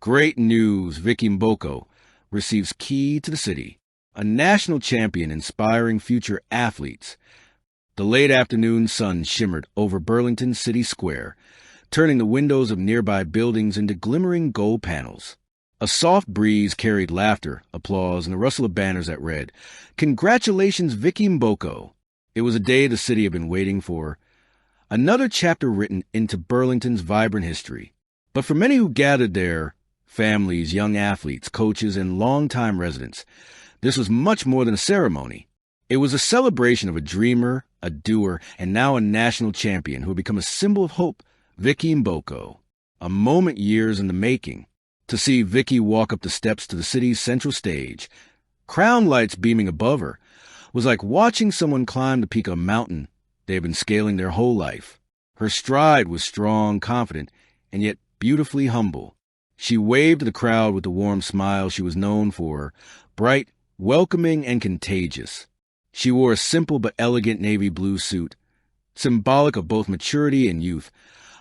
Great news! Vicky Mboko receives key to the city, a national champion inspiring future athletes. The late afternoon sun shimmered over Burlington City Square, turning the windows of nearby buildings into glimmering gold panels. A soft breeze carried laughter, applause, and the rustle of banners that read, "Congratulations, Vicky Mboko." It was a day the city had been waiting for, another chapter written into Burlington's vibrant history. But for many who gathered there, families, young athletes, coaches, and longtime residents, this was much more than a ceremony. It was a celebration of a dreamer, a doer, and now a national champion who had become a symbol of hope, Vicky Mboko. A moment years in the making. To see Vicky walk up the steps to the city's central stage, crown lights beaming above her, was like watching someone climb the peak of a mountain they had been scaling their whole life. Her stride was strong, confident, and yet beautifully humble. She waved to the crowd with the warm smile she was known for, bright, welcoming, and contagious. She wore a simple but elegant navy blue suit, symbolic of both maturity and youth,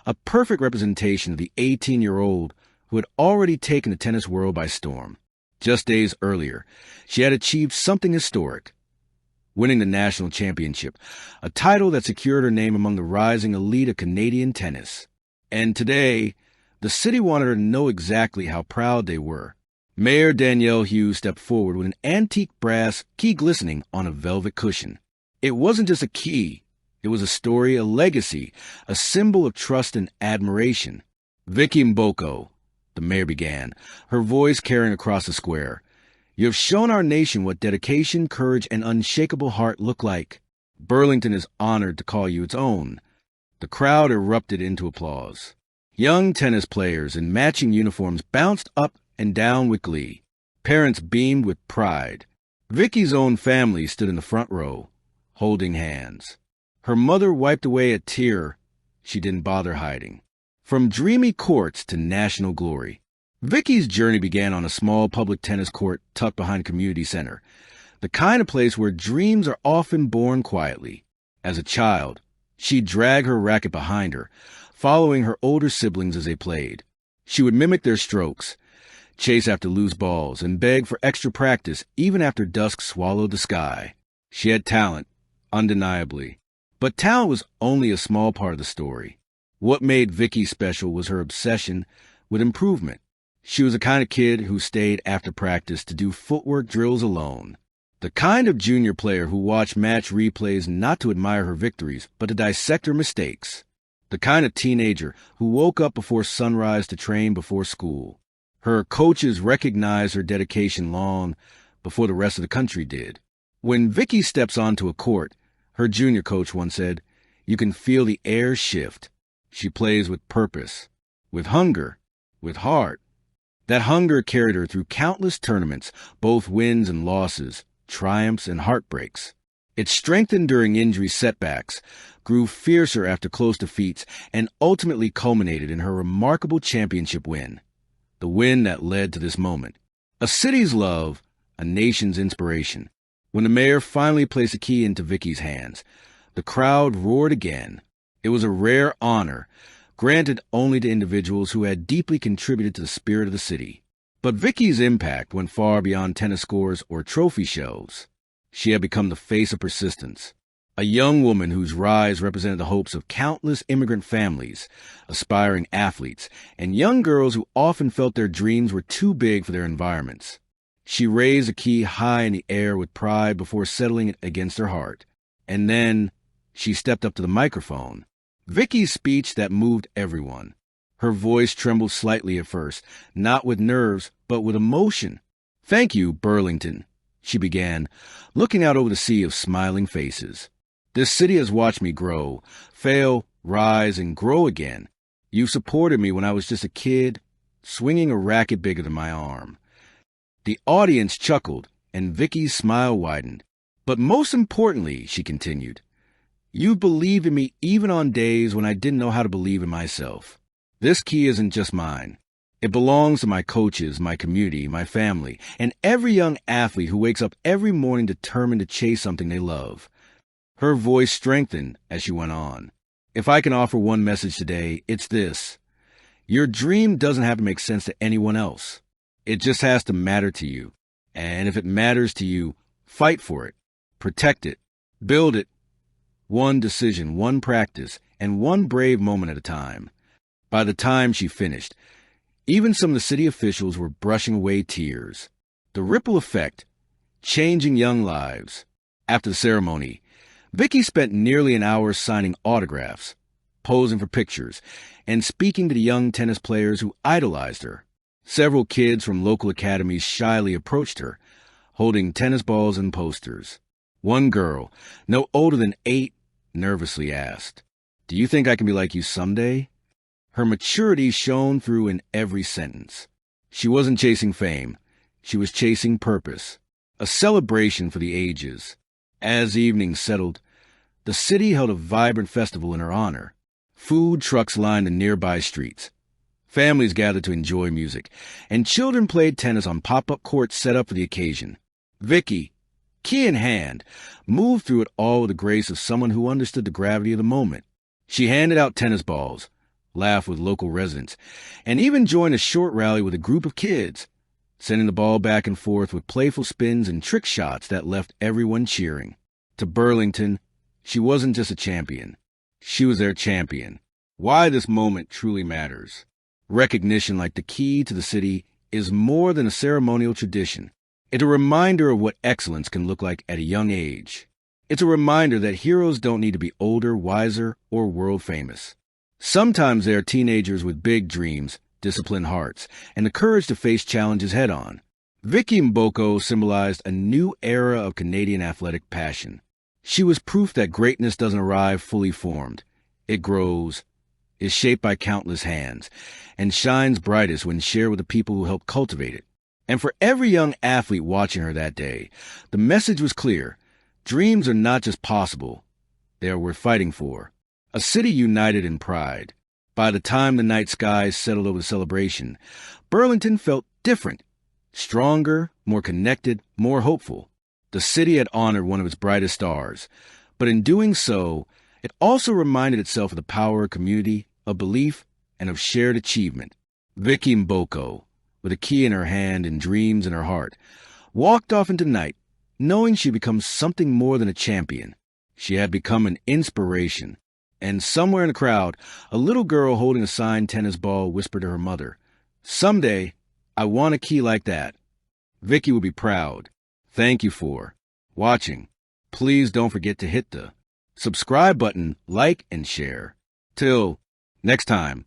a perfect representation of the 18-year-old who had already taken the tennis world by storm. Just days earlier, she had achieved something historic, winning the national championship, a title that secured her name among the rising elite of Canadian tennis. And today, the city wanted her to know exactly how proud they were. Mayor Danielle Hughes stepped forward with an antique brass key glistening on a velvet cushion. It wasn't just a key. It was a story, a legacy, a symbol of trust and admiration. "Vicky Mboko," the mayor began, her voice carrying across the square. "You have shown our nation what dedication, courage, and unshakable heart look like. Burlington is honored to call you its own." The crowd erupted into applause. Young tennis players in matching uniforms bounced up and down with glee. Parents beamed with pride. Vicky's own family stood in the front row, holding hands. Her mother wiped away a tear she didn't bother hiding. From dreamy courts to national glory, Vicky's journey began on a small public tennis court tucked behind a community center, the kind of place where dreams are often born quietly. As a child, she'd drag her racket behind her, following her older siblings as they played. She would mimic their strokes, chase after loose balls, and beg for extra practice even after dusk swallowed the sky. She had talent, undeniably. But talent was only a small part of the story. What made Vicky special was her obsession with improvement. She was the kind of kid who stayed after practice to do footwork drills alone. The kind of junior player who watched match replays not to admire her victories, but to dissect her mistakes. The kind of teenager who woke up before sunrise to train before school. Her coaches recognized her dedication long before the rest of the country did. When Vicky steps onto a court, her junior coach once said, "You can feel the air shift." She plays with purpose, with hunger, with heart. That hunger carried her through countless tournaments, both wins and losses, triumphs and heartbreaks. It strengthened during injury setbacks, grew fiercer after close defeats, and ultimately culminated in her remarkable championship win. The win that led to this moment. A city's love, a nation's inspiration. When the mayor finally placed the key into Vicky's hands, the crowd roared again. It was a rare honor, granted only to individuals who had deeply contributed to the spirit of the city. But Vicky's impact went far beyond tennis scores or trophy shelves. She had become the face of persistence, a young woman whose rise represented the hopes of countless immigrant families, aspiring athletes, and young girls who often felt their dreams were too big for their environments. She raised a key high in the air with pride before settling it against her heart. And then she stepped up to the microphone. Vicky's speech that moved everyone. Her voice trembled slightly at first, not with nerves, but with emotion. "Thank you, Burlington," she began, looking out over the sea of smiling faces. "This city has watched me grow, fail, rise, and grow again. You supported me when I was just a kid, swinging a racket bigger than my arm." The audience chuckled, and Vicky's smile widened. "But most importantly," she continued, "you believed in me even on days when I didn't know how to believe in myself. This key isn't just mine. It belongs to my coaches, my community, my family, and every young athlete who wakes up every morning determined to chase something they love." Her voice strengthened as she went on. "If I can offer one message today, it's this. Your dream doesn't have to make sense to anyone else. It just has to matter to you. And if it matters to you, fight for it, protect it, build it, one decision, one practice, and one brave moment at a time. By the time she finished, even some of the city officials were brushing away tears. The ripple effect, changing young lives. After the ceremony, Vicky spent nearly an hour signing autographs, posing for pictures, and speaking to the young tennis players who idolized her. Several kids from local academies shyly approached her, holding tennis balls and posters. One girl, no older than 8, nervously asked, "Do you think I can be like you someday?" Her maturity shone through in every sentence. She wasn't chasing fame. She was chasing purpose, a celebration for the ages. As evening settled, the city held a vibrant festival in her honor. Food trucks lined the nearby streets. Families gathered to enjoy music, and children played tennis on pop-up courts set up for the occasion. Vicky, key in hand, moved through it all with the grace of someone who understood the gravity of the moment. She handed out tennis balls, laughed with local residents, and even joined a short rally with a group of kids, sending the ball back and forth with playful spins and trick shots that left everyone cheering. To Burlington, she wasn't just a champion. She was their champion. Why this moment truly matters. Recognition, like the key to the city, is more than a ceremonial tradition. It's a reminder of what excellence can look like at a young age. It's a reminder that heroes don't need to be older, wiser, or world famous. Sometimes they are teenagers with big dreams, disciplined hearts, and the courage to face challenges head-on. Vicky Mboko symbolized a new era of Canadian athletic passion. She was proof that greatness doesn't arrive fully formed. It grows, is shaped by countless hands, and shines brightest when shared with the people who help cultivate it. And for every young athlete watching her that day, the message was clear. Dreams are not just possible, they are worth fighting for. A city united in pride. By the time the night skies settled over the celebration, Burlington felt different, stronger, more connected, more hopeful. The city had honored one of its brightest stars, but in doing so, it also reminded itself of the power of community, of belief, and of shared achievement. Vicky Mboko, with a key in her hand and dreams in her heart, walked off into night, knowing she'd become something more than a champion. She had become an inspiration. And somewhere in the crowd, a little girl holding a signed tennis ball whispered to her mother, "Someday, I want a key like that." Vicky would be proud. Thank you for watching. Please don't forget to hit the subscribe button, like, and share. Till next time.